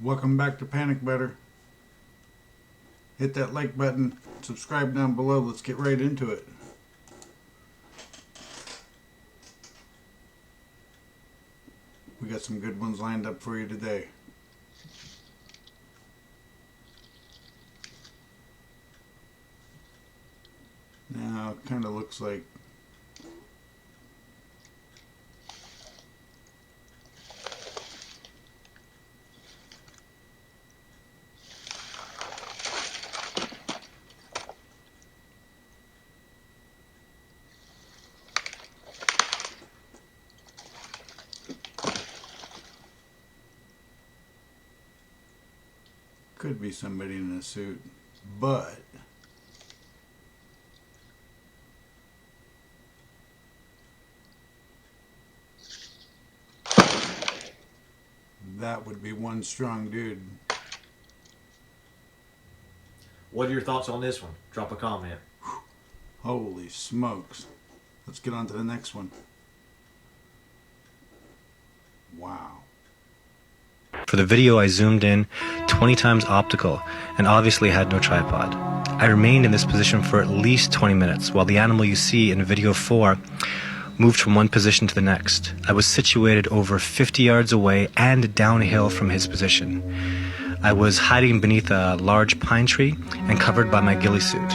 Welcome back to Panic Better. Hit that like button, subscribe down below. Let's get right into it. We got some good ones lined up for you today. Now it kind of looks like could be somebody in a suit, but that would be one strong dude. What are your thoughts on this one? Drop a comment. Holy smokes. Let's get on to the next one. Wow. For the video, I zoomed in 20 times optical and obviously had no tripod. I remained in this position for at least 20 minutes while the animal you see in video 4 moved from one position to the next. I was situated over 50 yards away and downhill from his position. I was hiding beneath a large pine tree and covered by my ghillie suit.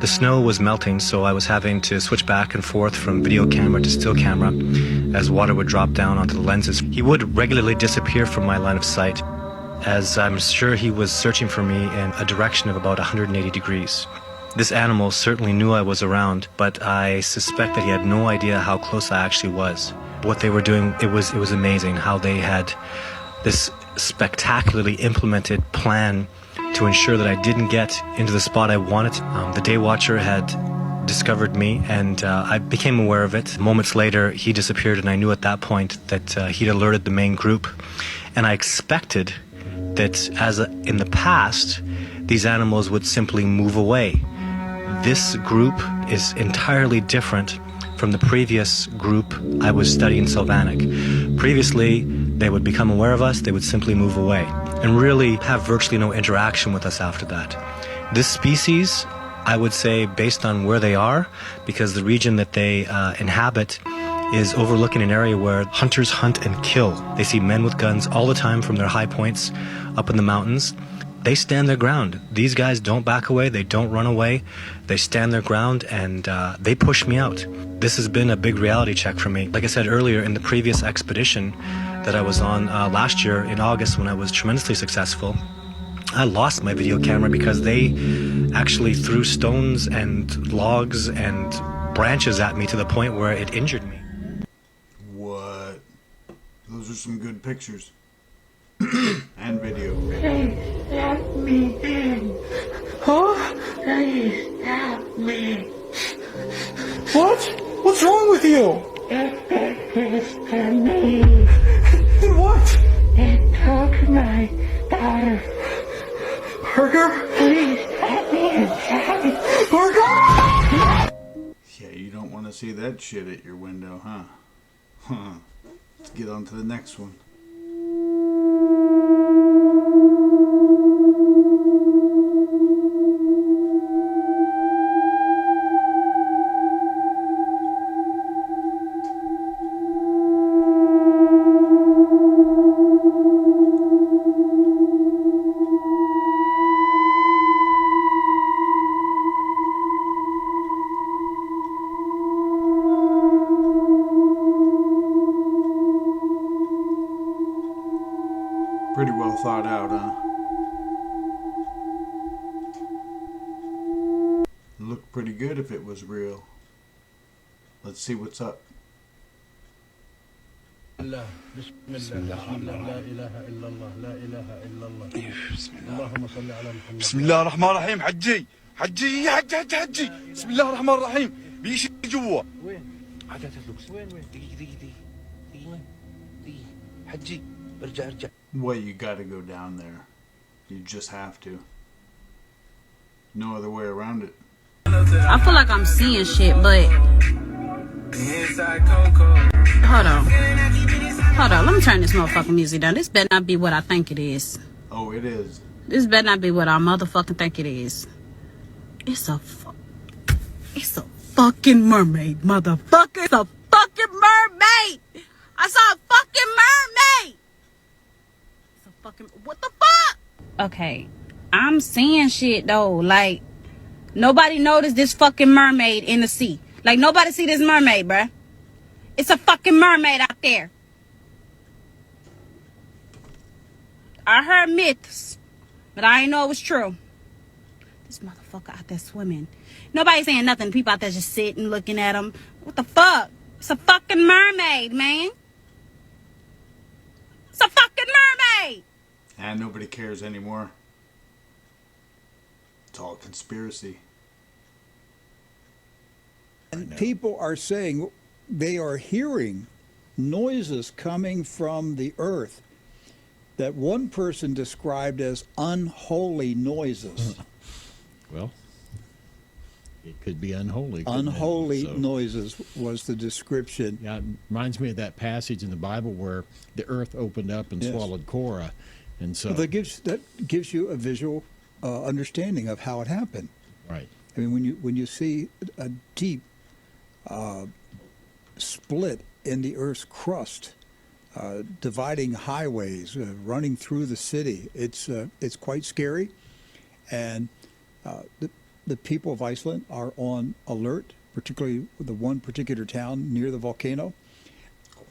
The snow was melting, so I was having to switch back and forth from video camera to still camera as water would drop down onto the lenses. He would regularly disappear from my line of sight, as I'm sure he was searching for me in a direction of about 180 degrees. This animal certainly knew I was around, but I suspect that he had no idea how close I actually was. What they were doing, it was amazing how they had this spectacularly implemented plan to ensure that I didn't get into the spot I wanted. The day watcher had discovered me, and I became aware of it. Moments later, he disappeared, and I knew at that point that he'd alerted the main group. And I expected that, as in the past, these animals would simply move away. This group is entirely different from the previous group I was studying Sylvanic. Previously, they would become aware of us, they would simply move away, and really have virtually no interaction with us after that. This species, I would say, based on where they are, because the region that they inhabit is overlooking an area where hunters hunt and kill. They see men with guns all the time from their high points up in the mountains. They stand their ground. These guys don't back away, they don't run away, they stand their ground, and they push me out. This has been a big reality check for me. Like I said earlier, in the previous expedition that I was on last year in August, when I was tremendously successful, I lost my video camera because they actually threw stones and logs and branches at me to the point where it injured me. What? Those are some good pictures. And video. Please let me in. Huh? Please help me. What? What's wrong with you? It is for me. What? It took my daughter. Parker? Please let me inside. Parker? Yeah, you don't want to see that shit at your window, huh? Huh. Let's get on to the next one. Pretty well thought out, huh? Looked pretty good if it was real. Let's see what's up. بسم الله الرحمن الرحيم. حجي حجي حجي بسم الله الرحمن الرحيم. بيشي جوا وين؟ عادات اللوكس وين دقيقة حجي ارجع Well, you gotta go down there. You just have to. No other way around it. I feel like I'm seeing shit, but hold on. Let me turn this motherfucking music down. This better not be what I think it is. Oh, it is. This better not be what I motherfucking think it is. It's a fucking mermaid, motherfucker. It's a fucking mermaid. I saw a fucking mermaid. It's a fucking, what the fuck? Okay, I'm seeing shit though. Like, nobody noticed this fucking mermaid in the sea. Like, nobody see this mermaid, bruh. It's a fucking mermaid out there. I heard myths, but I didn't know it was true. This motherfucker out there swimming. Nobody saying nothing. People out there just sitting, looking at him. What the fuck? It's a fucking mermaid, man. It's a fucking mermaid. And nobody cares anymore. It's all conspiracy. And people are saying they are hearing noises coming from the earth that one person described as unholy noises. Well, it could be unholy. couldn't it? Unholy So, noises was the description. Yeah, it reminds me of that passage in the Bible where the earth opened up and Yes. swallowed Korah. And so, Well, that gives you a visual understanding of how it happened. right. I mean, when you see a deep split in the Earth's crust, dividing highways, running through the city, it's quite scary, and the people of Iceland are on alert, particularly the one particular town near the volcano.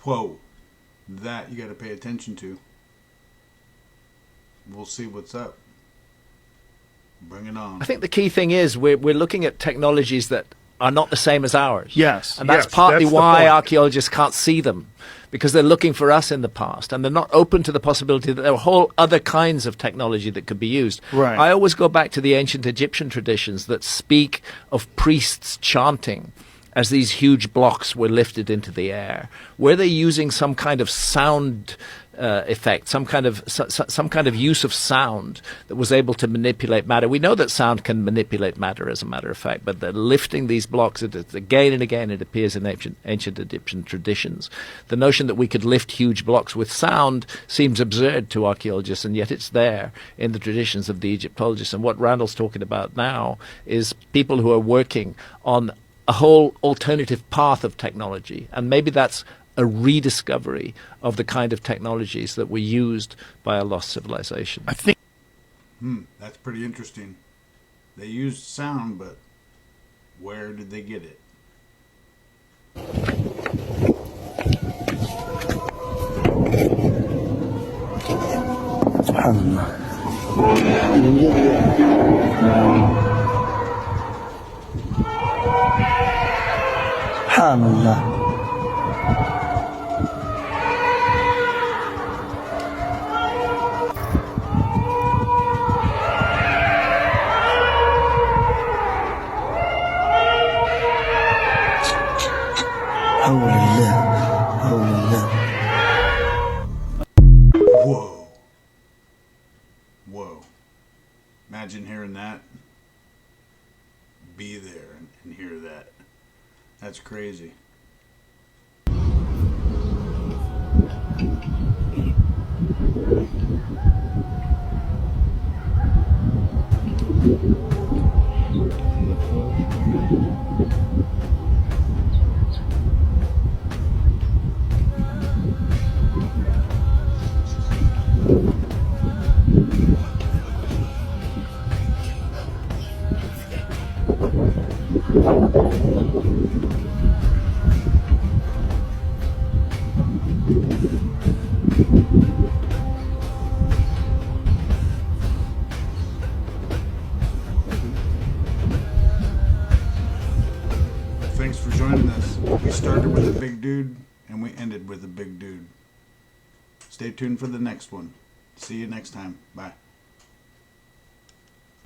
Whoa. That you got to pay attention to. We'll see what's up. Bring it on. I think the key thing is we're looking at technologies that are not the same as ours. Yes, And that's yes, partly that's the why point. archaeologists can't see them, because they're looking for us in the past, and they're not open to the possibility that there are whole other kinds of technology that could be used. Right. I always go back to the ancient Egyptian traditions that speak of priests chanting as these huge blocks were lifted into the air. Were they using some kind of sound effect, some kind of use of sound that was able to manipulate matter? We know that sound can manipulate matter, as a matter of fact, but they're lifting these blocks. Again and again, it appears in ancient Egyptian traditions. The notion that we could lift huge blocks with sound seems absurd to archaeologists, and yet it's there in the traditions of the Egyptologists. And what Randall's talking about now is people who are working on a whole alternative path of technology, and maybe that's a rediscovery of the kind of technologies that were used by a lost civilization. I think That's pretty interesting. They used sound, but where did they get it? Whoa. Whoa. Imagine hearing that. Be there and hear that. That's crazy. Thanks for joining us. We started with a big dude and we ended with a big dude. Stay tuned for the next one. See you next time. Bye.